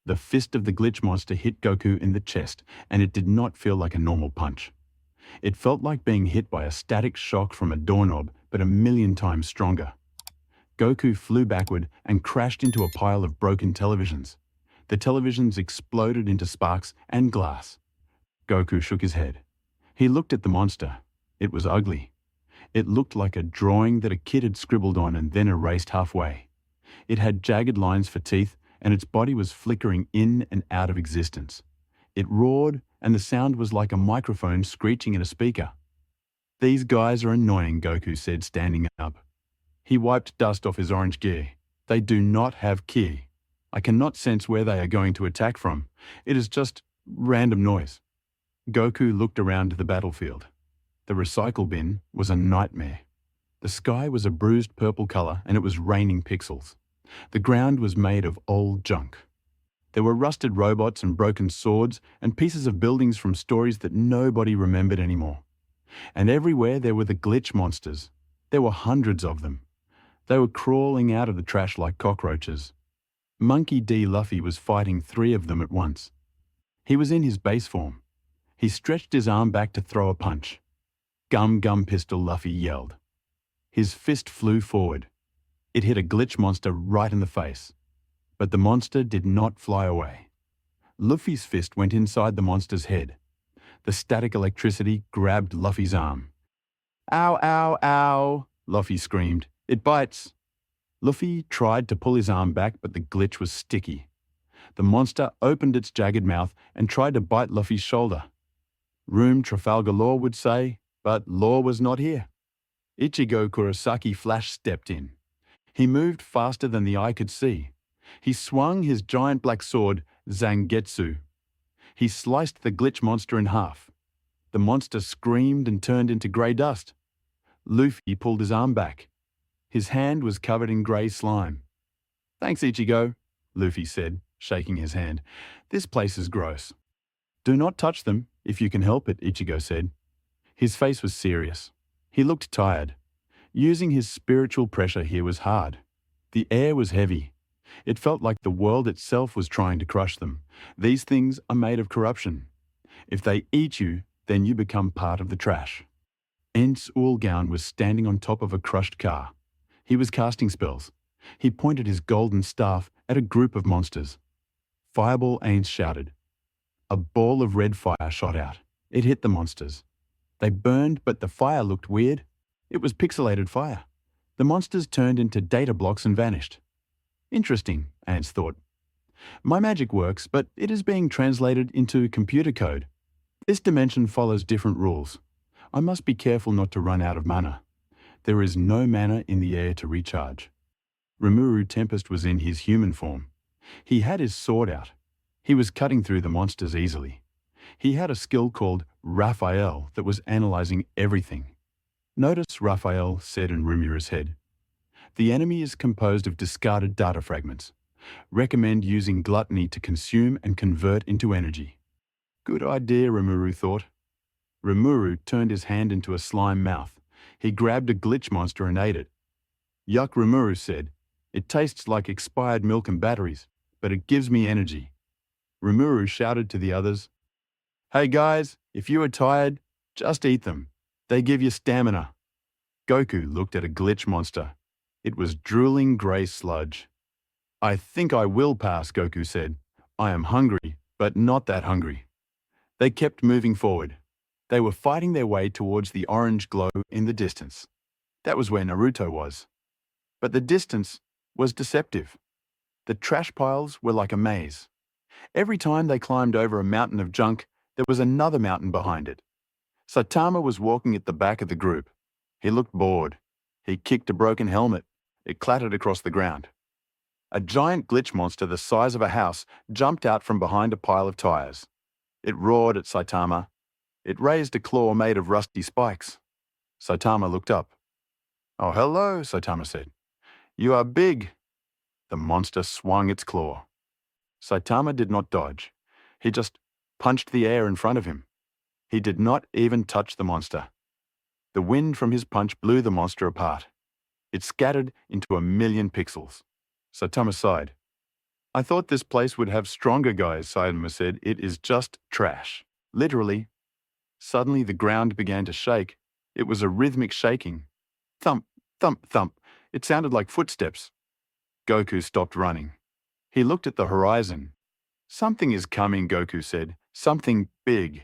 The fist of the glitch monster hit Goku in the chest, and it did not feel like a normal punch. It felt like being hit by a static shock from a doorknob, but a million times stronger. Goku flew backward and crashed into a pile of broken televisions. The televisions exploded into sparks and glass. Goku shook his head. He looked at the monster. It was ugly. It looked like a drawing that a kid had scribbled on and then erased halfway. It had jagged lines for teeth, and its body was flickering in and out of existence. It roared, and the sound was like a microphone screeching in a speaker. "These guys are annoying," Goku said, standing up. He wiped dust off his orange gear. "They do not have ki. I cannot sense where they are going to attack from. It is just random noise." Goku looked around the battlefield. The recycle bin was a nightmare. The sky was a bruised purple color, and it was raining pixels. The ground was made of old junk. There were rusted robots and broken swords and pieces of buildings from stories that nobody remembered anymore. And everywhere there were the glitch monsters. There were hundreds of them. They were crawling out of the trash like cockroaches. Monkey D. Luffy was fighting 3 of them at once. He was in his base form. He stretched his arm back to throw a punch. "Gum Gum Pistol," Luffy yelled. His fist flew forward. It hit a glitch monster right in the face. But the monster did not fly away. Luffy's fist went inside the monster's head. The static electricity grabbed Luffy's arm. "Ow, ow, ow," Luffy screamed. "It bites." Luffy tried to pull his arm back, but the glitch was sticky. The monster opened its jagged mouth and tried to bite Luffy's shoulder. Room Trafalgar Law would say, but Law was not here. Ichigo Kurosaki Flash stepped in. He moved faster than the eye could see. He swung his giant black sword, Zangetsu. He sliced the glitch monster in half. The monster screamed and turned into grey dust. Luffy pulled his arm back. His hand was covered in grey slime. "Thanks, Ichigo," Luffy said, shaking his hand. "This place is gross." "Do not touch them, if you can help it," Ichigo said. His face was serious. He looked tired. Using his spiritual pressure here was hard. The air was heavy. It felt like the world itself was trying to crush them. These things are made of corruption. If they eat you, then you become part of the trash. Ainz Ooal was standing on top of a crushed car. He was casting spells. He pointed his golden staff at a group of monsters. "Fireball," Ainz shouted. A ball of red fire shot out. It hit the monsters. They burned, but the fire looked weird. It was pixelated fire. The monsters turned into data blocks and vanished. "Interesting," Ainz thought. "My magic works, but it is being translated into computer code. This dimension follows different rules. I must be careful not to run out of mana. There is no mana in the air to recharge." Rimuru Tempest was in his human form. He had his sword out. He was cutting through the monsters easily. He had a skill called Raphael that was analyzing everything. "Notice," Raphael said in Rimuru's head. "The enemy is composed of discarded data fragments. Recommend using gluttony to consume and convert into energy." "Good idea," Rimuru thought. Rimuru turned his hand into a slime mouth. He grabbed a glitch monster and ate it. "Yuck," Rimuru said. "It tastes like expired milk and batteries, but it gives me energy." Rimuru shouted to the others, "Hey guys, if you are tired, just eat them. They give you stamina." Goku looked at a glitch monster. It was drooling grey sludge. "I think I will pass," Goku said. "I am hungry, but not that hungry." They kept moving forward. They were fighting their way towards the orange glow in the distance. That was where Naruto was. But the distance was deceptive. The trash piles were like a maze. Every time they climbed over a mountain of junk, there was another mountain behind it. Saitama was walking at the back of the group. He looked bored. He kicked a broken helmet. It clattered across the ground. A giant glitch monster the size of a house jumped out from behind a pile of tires. It roared at Saitama. It raised a claw made of rusty spikes. Saitama looked up. "Oh, hello," Saitama said. "You are big." The monster swung its claw. Saitama did not dodge. He just punched the air in front of him. He did not even touch the monster. The wind from his punch blew the monster apart. It scattered into a million pixels. Saitama sighed. I thought this place would have stronger guys, Saitama said. It is just trash. Literally. Suddenly the ground began to shake. It was a rhythmic shaking. Thump, thump, thump. It sounded like footsteps. Goku stopped running. He looked at the horizon. Something is coming, Goku said. Something big.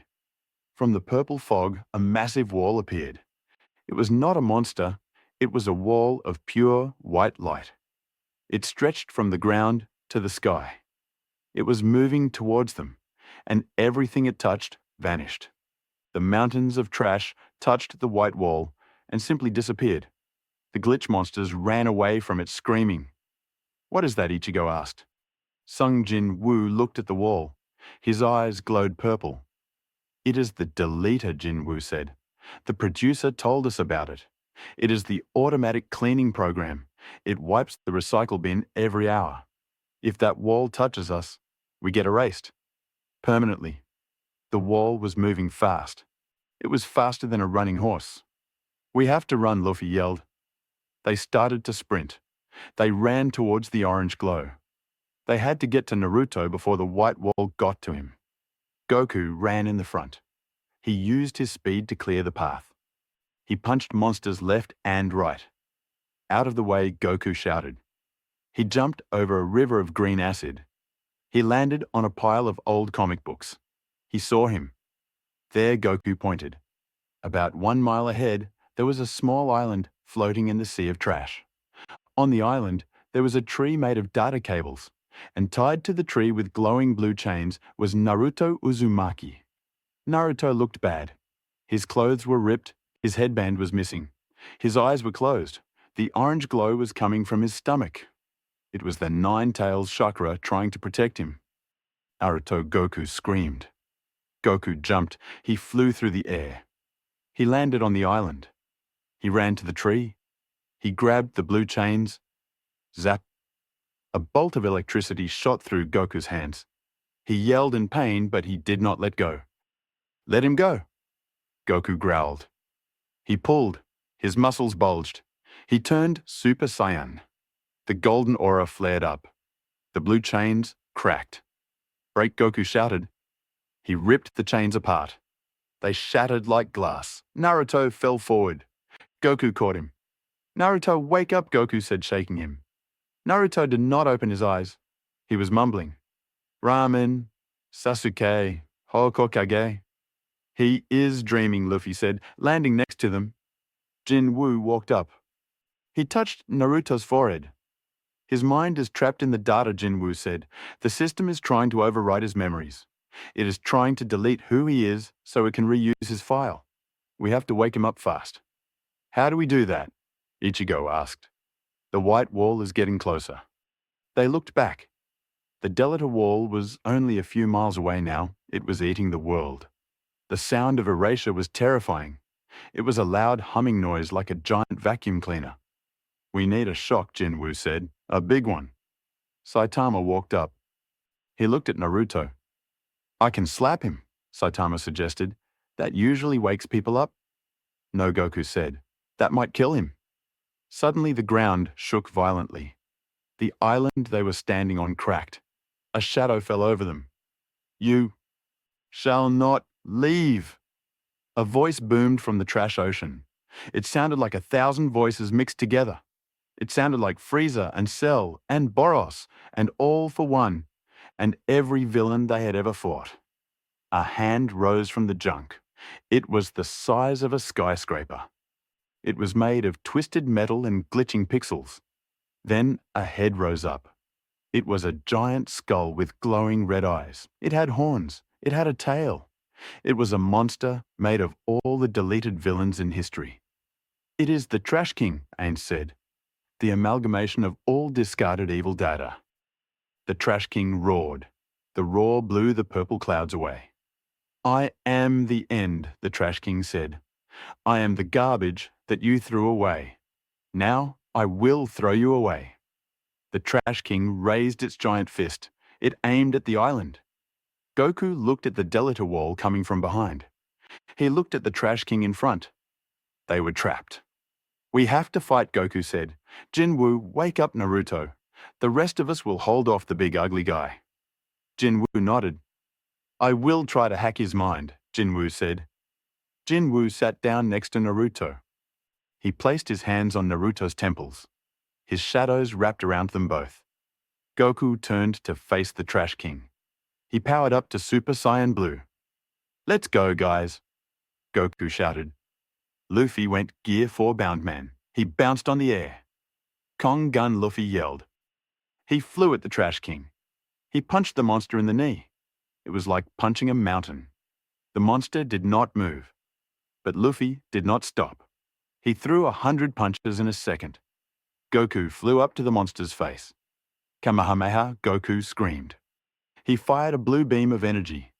From the purple fog, a massive wall appeared. It was not a monster. It was a wall of pure white light. It stretched from the ground to the sky. It was moving towards them, and everything it touched vanished. The mountains of trash touched the white wall and simply disappeared. The glitch monsters ran away from it screaming. What is that? Ichigo asked. Sung Jin Woo looked at the wall. His eyes glowed purple. It is the deleter, Jin Woo said. The producer told us about it. It is the automatic cleaning program. It wipes the recycle bin every hour. If that wall touches us, we get erased. Permanently. The wall was moving fast. It was faster than a running horse. We have to run, Luffy yelled. They started to sprint. They ran towards the orange glow. They had to get to Naruto before the white wall got to him. Goku ran in the front. He used his speed to clear the path. He punched monsters left and right. Out of the way, Goku shouted. He jumped over a river of green acid. He landed on a pile of old comic books. He saw him. There Goku pointed. About 1 mile ahead, there was a small island floating in the sea of trash. On the island, there was a tree made of data cables, and tied to the tree with glowing blue chains was Naruto Uzumaki. Naruto looked bad. His clothes were ripped, his headband was missing. His eyes were closed. The orange glow was coming from his stomach. It was the Nine-Tails chakra trying to protect him. Naruto Goku screamed. Goku jumped. He flew through the air. He landed on the island. He ran to the tree. He grabbed the blue chains. Zap! A bolt of electricity shot through Goku's hands. He yelled in pain, but he did not let go. Let him go. Goku growled. He pulled. His muscles bulged. He turned Super Saiyan. The golden aura flared up. The blue chains cracked. Break, Goku shouted. He ripped the chains apart. They shattered like glass. Naruto fell forward. Goku caught him. Naruto, wake up, Goku said, shaking him. Naruto did not open his eyes. He was mumbling. Ramen, Sasuke, Hokokage. He is dreaming, Luffy said, landing next to them. Jin Woo walked up. He touched Naruto's forehead. His mind is trapped in the data, Jin Woo said. The system is trying to overwrite his memories. It is trying to delete who he is so it can reuse his file. We have to wake him up fast. How do we do that? Ichigo asked. The white wall is getting closer. They looked back. The Delta wall was only a few miles away now. It was eating the world. The sound of erasure was terrifying. It was a loud humming noise like a giant vacuum cleaner. We need a shock, Jin Woo said. A big one. Saitama walked up. He looked at Naruto. I can slap him, Saitama suggested. That usually wakes people up. No, Goku said. That might kill him. Suddenly the ground shook violently. The island they were standing on cracked. A shadow fell over them. You shall not leave. A voice boomed from the trash ocean. It sounded like 1,000 voices mixed together. It sounded like Frieza and Cell and Boros and All for One and every villain they had ever fought. A hand rose from the junk. It was the size of a skyscraper. It was made of twisted metal and glitching pixels. Then a head rose up. It was a giant skull with glowing red eyes. It had horns. It had a tail. It was a monster made of all the deleted villains in history. It is the Trash King, Ainz said. The amalgamation of all discarded evil data. The Trash King roared. The roar blew the purple clouds away. I am the end, the Trash King said. I am the garbage that you threw away. Now I will throw you away. The Trash King raised its giant fist. It aimed at the island. Goku looked at the Delta wall coming from behind. He looked at the Trash King in front. They were trapped. We have to fight, Goku said. Jinwoo, wake up Naruto. The rest of us will hold off the big ugly guy. Jinwoo nodded. I will try to hack his mind, Jinwoo said. Jinwoo sat down next to Naruto. He placed his hands on Naruto's temples. His shadows wrapped around them both. Goku turned to face the Trash King. He powered up to Super Saiyan Blue. Let's go, guys, Goku shouted. Luffy went Gear 4 bound man. He bounced on the air. Kong Gun Luffy yelled. He flew at the Trash King. He punched the monster in the knee. It was like punching a mountain. The monster did not move. But Luffy did not stop. He threw 100 punches in a second. Goku flew up to the monster's face. Kamehameha, Goku screamed. He fired a blue beam of energy.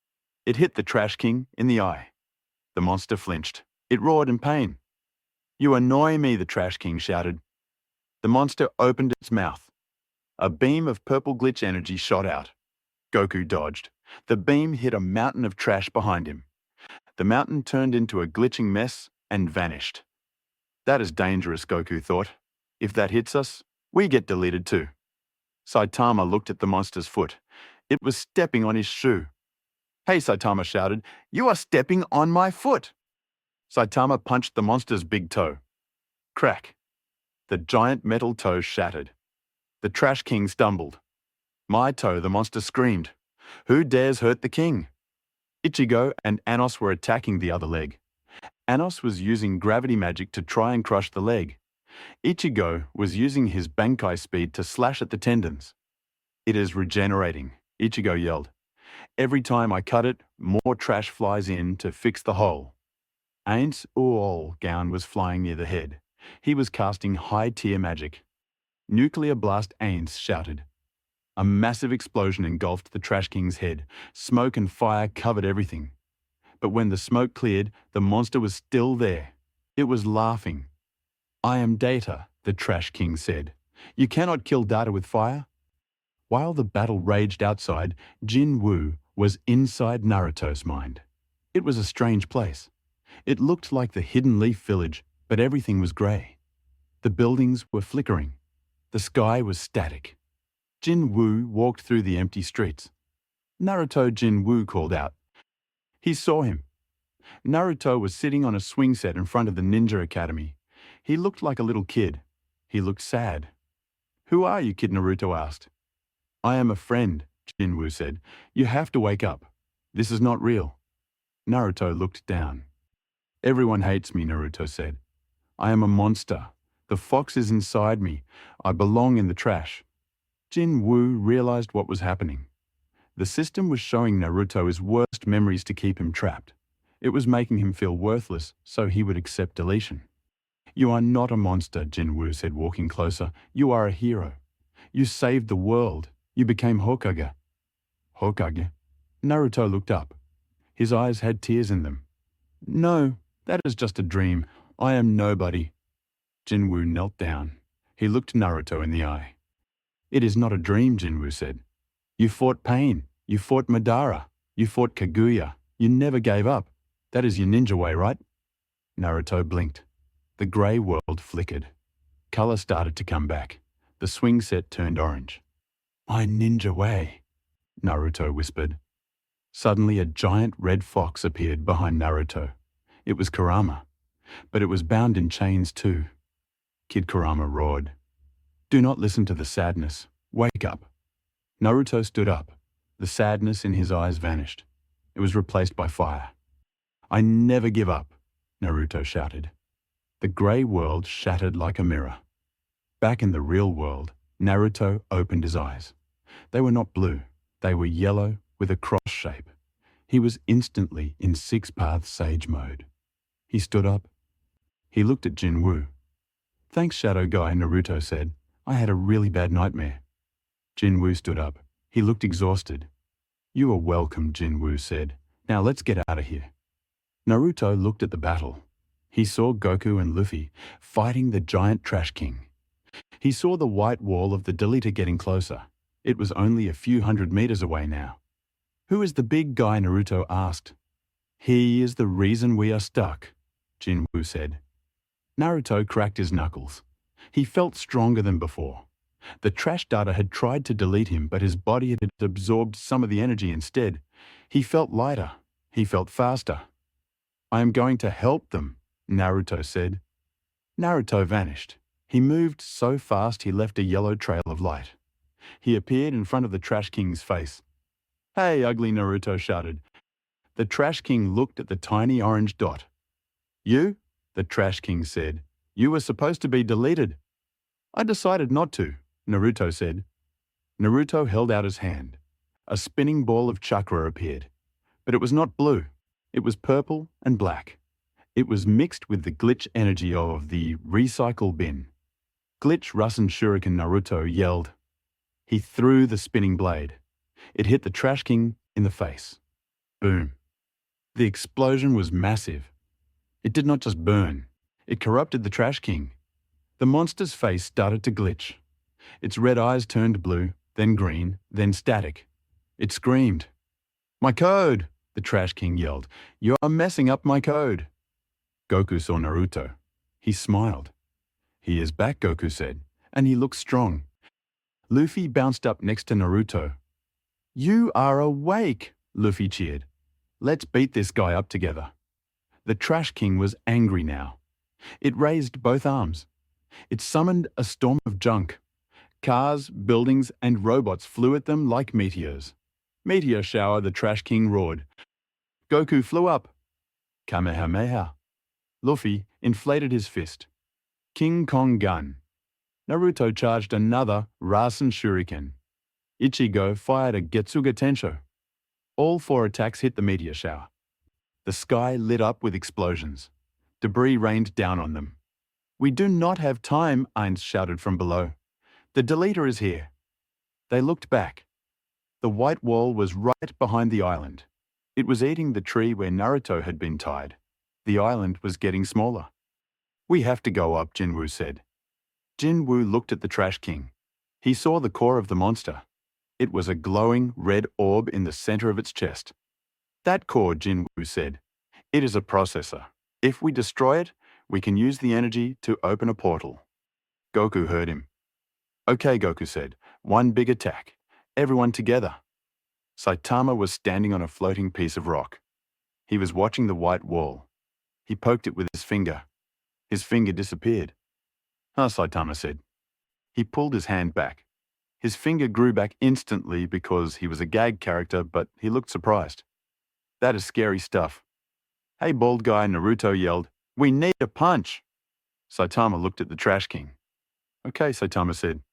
It hit the Trash King in the eye. The monster flinched. It roared in pain. You annoy me, the Trash King shouted. The monster opened its mouth. A beam of purple glitch energy shot out. Goku dodged. The beam hit a mountain of trash behind him. The mountain turned into a glitching mess and vanished. That is dangerous, Goku thought. If that hits us, we get deleted too. Saitama looked at the monster's foot. It was stepping on his shoe. Hey, Saitama shouted, you are stepping on my foot. Saitama punched the monster's big toe. Crack. The giant metal toe shattered. The Trash King stumbled. My toe, the monster screamed. Who dares hurt the king? Ichigo and Ainz were attacking the other leg. Ainz was using gravity magic to try and crush the leg. Ichigo was using his Bankai speed to slash at the tendons. It is regenerating, Ichigo yelled. Every time I cut it, more trash flies in to fix the hole. Ainz' Ooal gown was flying near the head. He was casting high-tier magic. Nuclear Blast Ainz shouted. A massive explosion engulfed the Trash King's head. Smoke and fire covered everything. But when the smoke cleared, the monster was still there. It was laughing. I am Data, the Trash King said. You cannot kill Data with fire. While the battle raged outside, Jinwoo was inside Naruto's mind. It was a strange place. It looked like the Hidden Leaf Village, but everything was grey. The buildings were flickering. The sky was static. Jinwoo walked through the empty streets. Naruto, Jinwoo called out. He saw him. Naruto was sitting on a swing set in front of the Ninja Academy. He looked like a little kid. He looked sad. Who are you, Kid Naruto asked. I am a friend, Jinwoo said. You have to wake up. This is not real. Naruto looked down. Everyone hates me, Naruto said. I am a monster. The fox is inside me. I belong in the trash. Jinwoo realized what was happening. The system was showing Naruto his worst memories to keep him trapped. It was making him feel worthless, so he would accept deletion. You are not a monster, Jinwoo said, walking closer. You are a hero. You saved the world. You became Hokage. Hokage? Naruto looked up. His eyes had tears in them. No, that is just a dream. I am nobody. Jinwoo knelt down. He looked Naruto in the eye. It is not a dream, Jinwoo said. You fought Pain. You fought Madara. You fought Kaguya. You never gave up. That is your ninja way, right? Naruto blinked. The grey world flickered. Colour started to come back. The swing set turned orange. My ninja way, Naruto whispered. Suddenly a giant red fox appeared behind Naruto. It was Kurama, but it was bound in chains too. Kid Kurama roared. Do not listen to the sadness. Wake up. Naruto stood up. The sadness in his eyes vanished. It was replaced by fire. I never give up, Naruto shouted. The grey world shattered like a mirror. Back in the real world, Naruto opened his eyes. They were not blue. They were yellow with a cross shape. He was instantly in six-path sage mode. He stood up. He looked at Jinwoo. Thanks, Shadow Guy, Naruto said. I had a really bad nightmare. Jinwoo stood up. He looked exhausted. You are welcome, Jinwoo said. Now let's get out of here. Naruto looked at the battle. He saw Goku and Luffy fighting the giant Trash King. He saw the white wall of the deleter getting closer. It was only a few hundred meters away now. Who is the big guy, Naruto asked. He is the reason we are stuck, Jinwoo said. Naruto cracked his knuckles. He felt stronger than before. The trash data had tried to delete him, but his body had absorbed some of the energy instead. He felt lighter. He felt faster. "I am going to help them," Naruto said. Naruto vanished. He moved so fast he left a yellow trail of light. He appeared in front of the Trash King's face. "Hey, ugly," Naruto shouted. The Trash King looked at the tiny orange dot. "You?" the Trash King said. "You were supposed to be deleted." "I decided not to," Naruto said. Naruto held out his hand. A spinning ball of chakra appeared. But it was not blue. It was purple and black. It was mixed with the glitch energy of the recycle bin. "Glitch Rasen Shuriken," Naruto yelled. He threw the spinning blade. It hit the Trash King in the face. Boom. The explosion was massive. It did not just burn. It corrupted the Trash King. The monster's face started to glitch. Its red eyes turned blue, then green, then static. It screamed. "My code!" the Trash King yelled. "You are messing up my code." Goku saw Naruto. He smiled. "He is back," Goku said, "and he looks strong." Luffy bounced up next to Naruto. "You are awake!" Luffy cheered. "Let's beat this guy up together." The Trash King was angry now. It raised both arms. It summoned a storm of junk. Cars, buildings, and robots flew at them like meteors. "Meteor shower," the Trash King roared. Goku flew up. Kamehameha. Luffy inflated his fist. King Kong gun. Naruto charged another Rasen Shuriken. Ichigo fired a Getsuga Tensho. All 4 attacks hit the meteor shower. The sky lit up with explosions. Debris rained down on them. "We do not have time," Ainz shouted from below. "The deleter is here." They looked back. The white wall was right behind the island. It was eating the tree where Naruto had been tied. The island was getting smaller. "We have to go up," Jinwoo said. Jinwoo looked at the Trash King. He saw the core of the monster. It was a glowing red orb in the center of its chest. "That core," Jinwoo said. "It is a processor. If we destroy it, we can use the energy to open a portal." Goku heard him. "Okay," Goku said. "One big attack. Everyone together." Saitama was standing on a floating piece of rock. He was watching the white wall. He poked it with his finger. His finger disappeared. "Ah," Saitama said. He pulled his hand back. His finger grew back instantly because he was a gag character, but he looked surprised. "That is scary stuff." "Hey, bald guy," Naruto yelled. "We need a punch." Saitama looked at the Trash King. "Okay," Saitama said.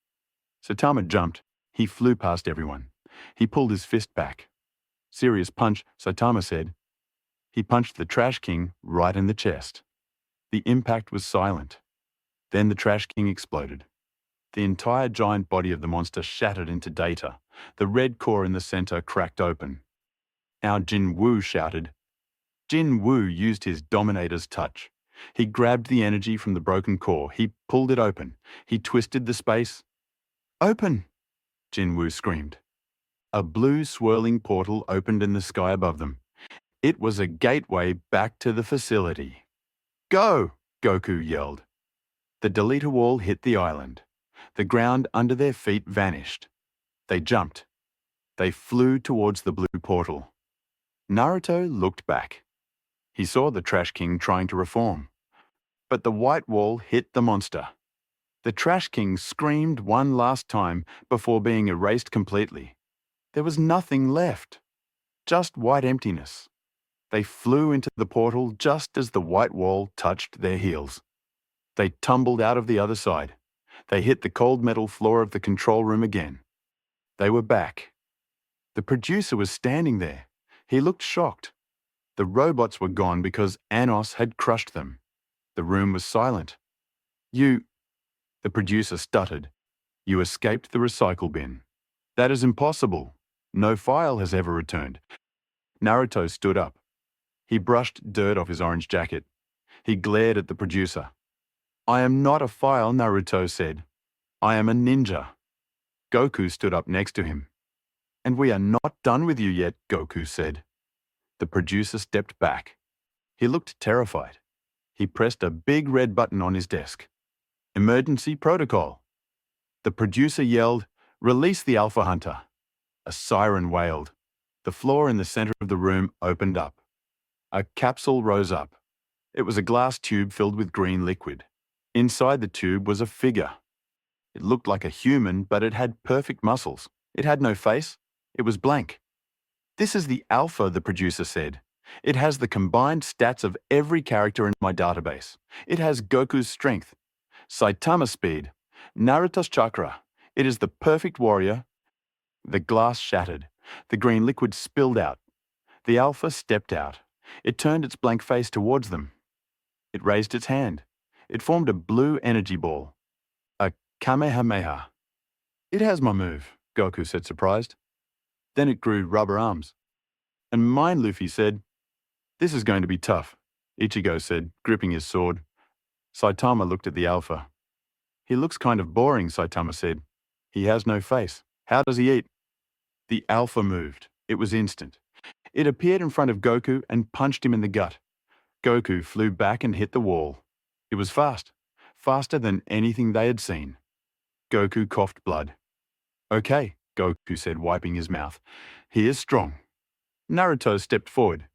Saitama jumped. He flew past everyone. He pulled his fist back. "Serious punch," Saitama said. He punched the Trash King right in the chest. The impact was silent. Then the Trash King exploded. The entire giant body of the monster shattered into data. The red core in the center cracked open. Now Jinwoo shouted. Jinwoo used his Dominator's touch. He grabbed the energy from the broken core. He pulled it open. He twisted the space. "Open!" Jinwoo screamed. A blue swirling portal opened in the sky above them. It was a gateway back to the facility. "Go!" Goku yelled. The deleter wall hit the island. The ground under their feet vanished. They jumped. They flew towards the blue portal. Naruto looked back. He saw the Trash King trying to reform. But the white wall hit the monster. The Trash King screamed one last time before being erased completely. There was nothing left. Just white emptiness. They flew into the portal just as the white wall touched their heels. They tumbled out of the other side. They hit the cold metal floor of the control room again. They were back. The producer was standing there. He looked shocked. The robots were gone because Anos had crushed them. The room was silent. "You," the producer stuttered. "You escaped the recycle bin." "That is impossible. No file has ever returned." Naruto stood up. He brushed dirt off his orange jacket. He glared at the producer. "I am not a file," Naruto said. "I am a ninja." Goku stood up next to him. "And we are not done with you yet," Goku said. The producer stepped back. He looked terrified. He pressed a big red button on his desk. "Emergency protocol." The producer yelled, "Release the Alpha Hunter." A siren wailed. The floor in the center of the room opened up. A capsule rose up. It was a glass tube filled with green liquid. Inside the tube was a figure. It looked like a human, but it had perfect muscles. It had no face. It was blank. "This is the Alpha," the producer said. "It has the combined stats of every character in my database. It has Goku's strength, Saitama's speed, Naruto's chakra. It is the perfect warrior." The glass shattered. The green liquid spilled out. The Alpha stepped out. It turned its blank face towards them. It raised its hand. It formed a blue energy ball. A Kamehameha. "It has my move," Goku said, surprised. Then it grew rubber arms. "And mine," Luffy said. "This is going to be tough," Ichigo said, gripping his sword. Saitama looked at the Alpha. "He looks kind of boring," Saitama said. "He has no face. How does he eat?" The Alpha moved. It was instant. It appeared in front of Goku and punched him in the gut. Goku flew back and hit the wall. It was fast. Faster than anything they had seen. Goku coughed blood. "Okay," Goku said, wiping his mouth. "He is strong." Naruto stepped forward.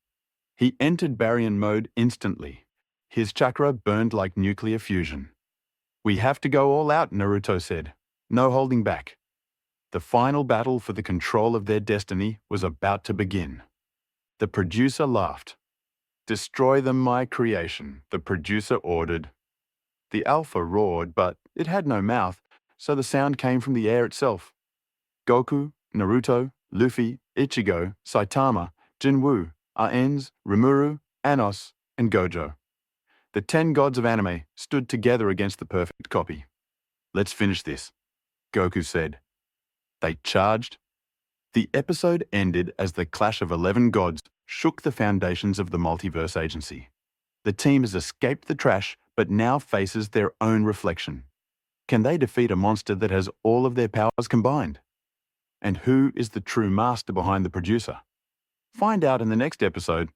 He entered Baryon mode instantly. His chakra burned like nuclear fusion. "We have to go all out," Naruto said. "No holding back." The final battle for the control of their destiny was about to begin. The producer laughed. "Destroy them, my creation," the producer ordered. The Alpha roared, but it had no mouth, so the sound came from the air itself. Goku, Naruto, Luffy, Ichigo, Saitama, Jinwoo, Ainz, Rimuru, Anos, and Gojo. The 10 gods of anime stood together against the perfect copy. "Let's finish this," Goku said. They charged. The episode ended as the clash of 11 gods shook the foundations of the Multiverse Agency. The team has escaped the trash, but now faces their own reflection. Can they defeat a monster that has all of their powers combined? And who is the true master behind the producer? Find out in the next episode